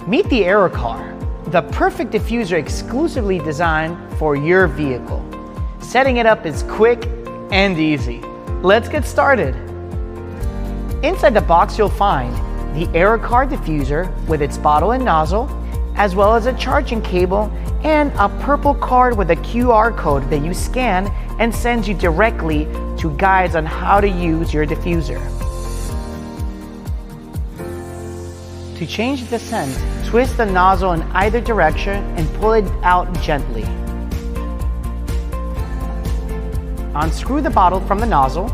Meet the Aro Car, the perfect diffuser exclusively designed for your vehicle. Setting it up is quick and easy. Let's get started. Inside the box you'll find the Aro Car diffuser with its bottle and nozzle, as well as a charging cable and a purple card with a QR code that you scan and sends you directly to guides on how to use your diffuser. To change the scent, twist the nozzle in either direction and pull it out gently. Unscrew the bottle from the nozzle.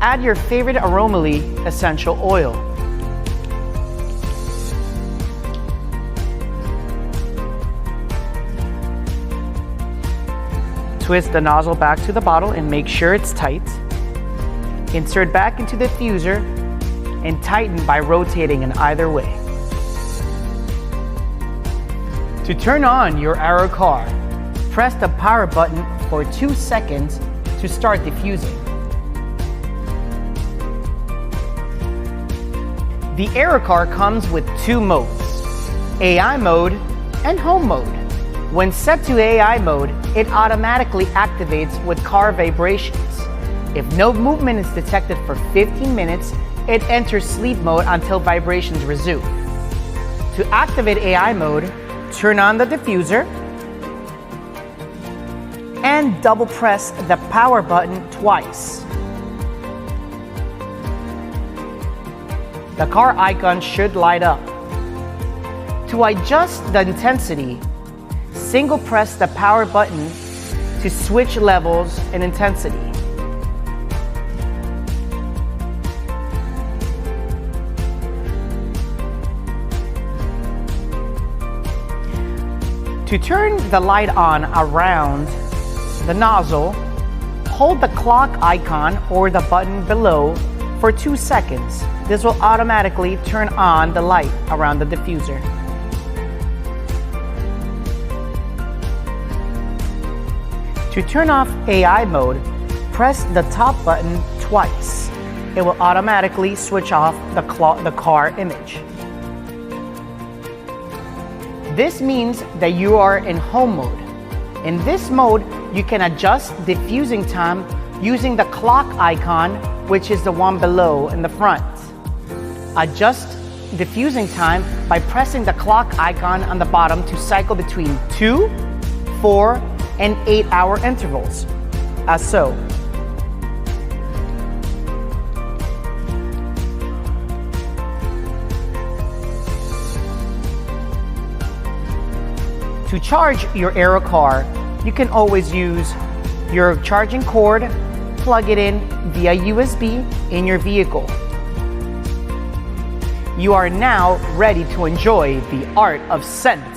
Add your favorite Aromely essential oil. Twist the nozzle back to the bottle and make sure it's tight. Insert back into the diffuser and tighten by rotating in either way. To turn on your Aro Car, press the power button for 2 seconds to start diffusing. The Aro Car comes with 2 modes, AI mode and home mode. When set to AI mode, it automatically activates with car vibrations. If no movement is detected for 15 minutes, it enters sleep mode until vibrations resume. To activate AI mode, turn on the diffuser and double press the power button twice. The car icon should light up. To adjust the intensity, single press the power button to switch levels and intensity. To turn the light on around the nozzle, hold the clock icon or the button below for 2 seconds. This will automatically turn on the light around the diffuser. To turn off AI mode, press the top button twice. It will automatically switch off the car image. This means that you are in home mode. In this mode, you can adjust diffusing time using the clock icon, which is the one below in the front. Adjust diffusing time by pressing the clock icon on the bottom to cycle between 2, 4, and 8-hour intervals, as so. To charge your Aro Car, you can always use your charging cord, plug it in via USB in your vehicle. You are now ready to enjoy the art of scent.